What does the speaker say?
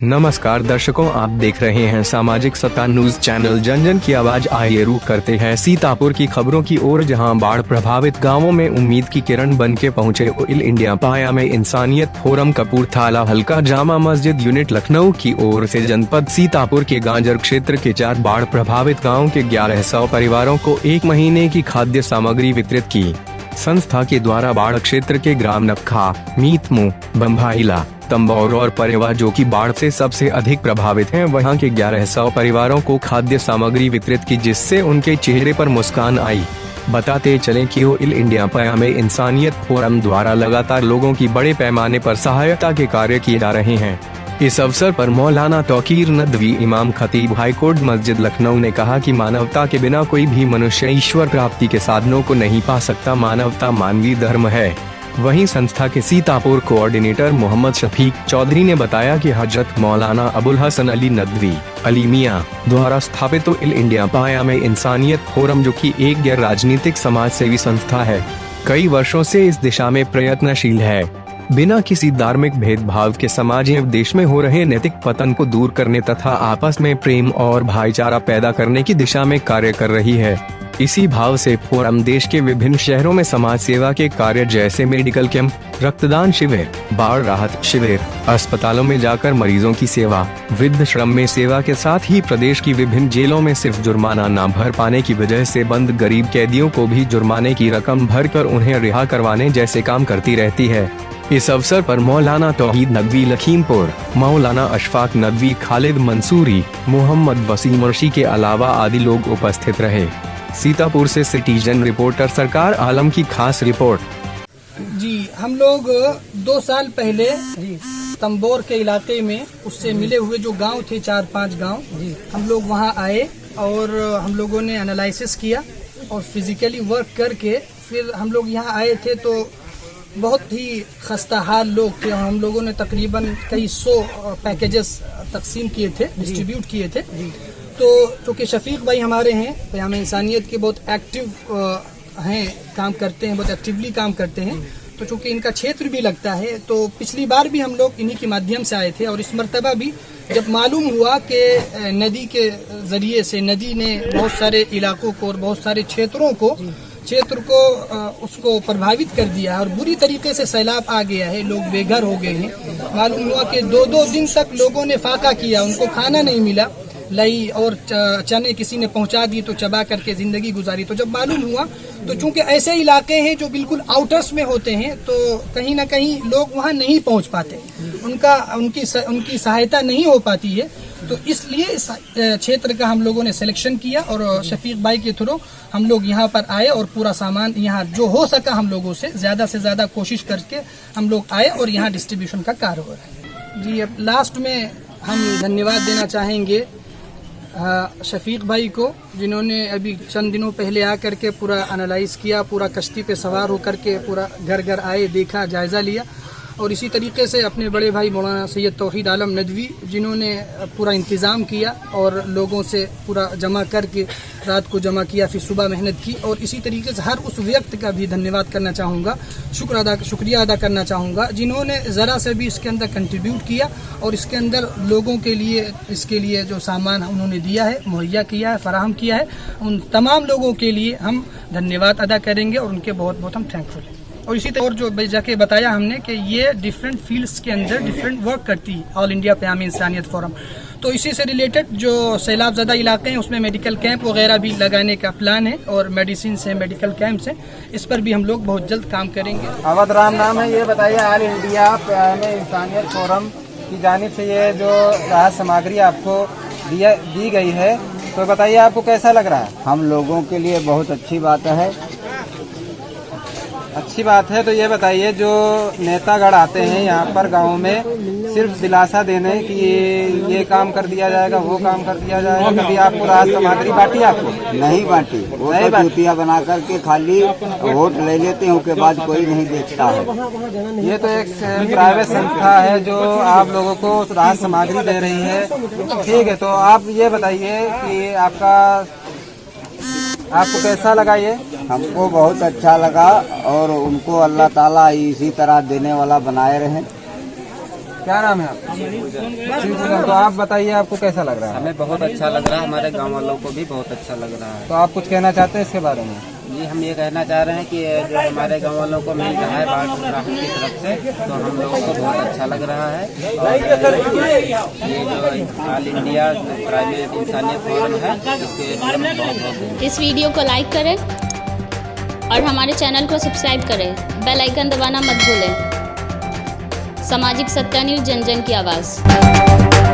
नमस्कार दर्शकों, आप देख रहे हैं सामाजिक सत्ता न्यूज चैनल जन जन की आवाज। आइए रुख करते हैं सीतापुर की खबरों की ओर, जहां बाढ़ प्रभावित गांवों में उम्मीद की किरण बन के पहुँचे ऑल इंडिया पाया में इंसानियत फोरम कपूरथला हल्का जामा मस्जिद यूनिट लखनऊ की ओर से जनपद सीतापुर के गांजर क्षेत्र के 4 बाढ़ प्रभावित गाँव के 1100 परिवारों को 1 महीने की खाद्य सामग्री वितरित की। संस्था के द्वारा बाढ़ क्षेत्र के ग्राम नक्खा, मीतमू, बम्भाइला, तंबौर और परेवा, जो कि बाढ़ से सबसे अधिक प्रभावित हैं, वहां के 1100 परिवारों को खाद्य सामग्री वितरित की, जिससे उनके चेहरे पर मुस्कान आई। बताते चलें कि ऑल इंडिया पाया में इंसानियत फोरम द्वारा लगातार लोगों की बड़े पैमाने पर सहायता के कार्य किए जा रहे हैं। इस अवसर पर मौलाना तौकीर नदवी, इमाम खतीब हाईकोर्ट मस्जिद लखनऊ ने कहा कि मानवता के बिना कोई भी मनुष्य ईश्वर प्राप्ति के साधनों को नहीं पा सकता। मानवता मानवीय धर्म है। वहीं संस्था के सीतापुर कोऑर्डिनेटर मोहम्मद शफीक चौधरी ने बताया कि हजरत मौलाना अबुल हसन अली नदवी अली मियां द्वारा स्थापित ऑल इंडिया पाया में इंसानियत फोरम, जो कि एक गैर राजनीतिक समाज सेवी संस्था है, कई वर्षों से इस दिशा में प्रयत्नशील है। बिना किसी धार्मिक भेदभाव के समाज एवं देश में हो रहे नैतिक पतन को दूर करने तथा आपस में प्रेम और भाईचारा पैदा करने की दिशा में कार्य कर रही है। इसी भाव से फोरम देश के विभिन्न शहरों में समाज सेवा के कार्य जैसे मेडिकल कैंप, रक्तदान शिविर, बाढ़ राहत शिविर, अस्पतालों में जाकर मरीजों की सेवा, वृद्धाश्रम में सेवा के साथ ही प्रदेश की विभिन्न जेलों में सिर्फ जुर्माना न भर पाने की वजह से बंद गरीब कैदियों को भी जुर्माने की रकम भरकर उन्हें रिहा करवाने जैसे काम करती रहती है। इस अवसर पर मौलाना तौहीद नदवी लखीमपुर, मौलाना अशफाक नदवी खालिद मंसूरी, मोहम्मद वसीम अर्शी के अलावा आदि लोग उपस्थित रहे। सीतापुर से सिटीजन रिपोर्टर सरकार आलम की खास रिपोर्ट। जी, हम लोग 2 साल पहले तंबौर के इलाके में उससे मिले हुए जो गांव थे, 4-5 गांव, हम लोग वहां आए और हम लोगों ने एनालिसिस किया और फिजिकली वर्क करके फिर हम लोग यहाँ आए थे। तो बहुत ही खस्ता हाल लोग थे। हम लोगों ने तकरीबन कई 100 पैकेजेस तकसीम किए थे, डिस्ट्रीब्यूट किए थे। तो चूँकि शफीक भाई हमारे हैं, प्याम इंसानियत के बहुत एक्टिव हैं, काम करते हैं, बहुत एक्टिवली काम करते हैं। तो चूँकि इनका क्षेत्र भी लगता है, तो पिछली बार भी हम लोग इन्हीं के माध्यम से आए थे और इस मर्तबा भी जब मालूम हुआ कि नदी के ज़रिए से नदी ने बहुत सारे इलाकों को और बहुत सारे क्षेत्र को उसको प्रभावित कर दिया है और बुरी तरीके से सैलाब आ गया है, लोग बेघर हो गए हैं। मालूम हुआ कि 2-2 दिन तक लोगों ने फाका किया, उनको खाना नहीं मिला, लई और चने किसी ने पहुंचा दी तो चबा करके जिंदगी गुजारी। तो जब मालूम हुआ, तो चूंकि ऐसे इलाके हैं जो बिल्कुल आउटर्स में होते हैं, तो कहीं ना कहीं लोग वहां नहीं पहुंच पाते, उनकी सहायता नहीं हो पाती है। तो इसलिए इस क्षेत्र का हम लोगों ने सिलेक्शन किया और शफीक भाई के थ्रू हम लोग यहाँ पर आए और पूरा सामान यहाँ जो हो सका हम लोगों से ज़्यादा कोशिश करके हम लोग आए और यहाँ डिस्ट्रीब्यूशन का कार्य हो रहा है। जी, अब लास्ट में हम धन्यवाद देना चाहेंगे शफीक भाई को, जिन्होंने अभी चंद दिनों पहले आकर के पूरा एनालाइज किया, पूरा कश्ती पे सवार होकर के पूरा घर घर आए, देखा, जायज़ा लिया। और इसी तरीके से अपने बड़े भाई मौलाना सैयद तौहीद आलम नदवी, जिन्होंने पूरा इंतज़ाम किया और लोगों से पूरा जमा करके रात को जमा किया, फिर सुबह मेहनत की। और इसी तरीके से हर उस व्यक्ति का भी धन्यवाद करना चाहूँगा, शुक्रिया अदा करना चाहूँगा, जिन्होंने ज़रा से भी इसके अंदर कंट्रीब्यूट किया और इसके अंदर लोगों के लिए इसके लिए जो सामान उन्होंने दिया है, मुहैया किया है, फराहम किया है, उन तमाम लोगों के लिए हम धन्यवाद अदा करेंगे और उनके बहुत बहुत हम थैंकफुल हैं। और इसी तरह और जो जाके बताया हमने कि ये डिफरेंट फील्ड्स के अंदर डिफरेंट वर्क करती है ऑल इंडिया प्याम इंसानियत फोरम। तो इसी से रिलेटेड जो सैलाब ज़दा इलाके हैं उसमें मेडिकल कैंप वगैरह भी लगाने का प्लान है और मेडिसिन से मेडिकल कैंप से इस पर भी हम लोग बहुत जल्द काम करेंगे। अवध राम नाम है। ये बताइए, ऑल इंडिया प्याम इंसानियत फोरम की जानिब से ये जो राहत सामग्री आपको दी गई है, तो बताइए आपको कैसा लग रहा है? हम लोगों के लिए बहुत अच्छी बात है। तो ये बताइए, जो नेतागढ़ आते हैं यहाँ पर गाँव में सिर्फ दिलासा देने कि ये काम कर दिया जाएगा, वो काम कर दिया जाएगा, कभी आपको राहत सामग्री बांटी? आपको नहीं बांटी, वो तो जूतियाँ बना करके खाली वोट ले लेते हैं, उसके बाद कोई नहीं देखता है। ये तो एक प्राइवेट संस्था है जो आप लोगों को राहत सामग्री दे रही है, ठीक है। तो आप ये बताइए कि आपको कैसा लगा? ये हमको बहुत अच्छा लगा और उनको अल्लाह ताला इसी तरह देने वाला बनाए रहे। क्या नाम है आपका? शिवपूजन। तो आप बताइए, आपको कैसा लग रहा है? हमें बहुत अच्छा लग रहा है, हमारे गांव वालों को भी बहुत अच्छा लग रहा है। तो आप कुछ कहना चाहते हैं इसके बारे में? जी, हम ये कहना चाह रहे हैं कि जो हमारे गांव वालों को मिल रहा है बाढ़ राहत की तरफ से, तो हम लोगों को बहुत अच्छा लग रहा है। और ये जो ऑल इंडिया प्राइवेट इंसानियत फोरम है, इसके बहुत बहुत इस वीडियो को लाइक करें और हमारे चैनल को सब्सक्राइब करें। बेल आइकन दबाना मत भूलें। सामाजिक सत्य न्यूज़, जन जन की आवाज़।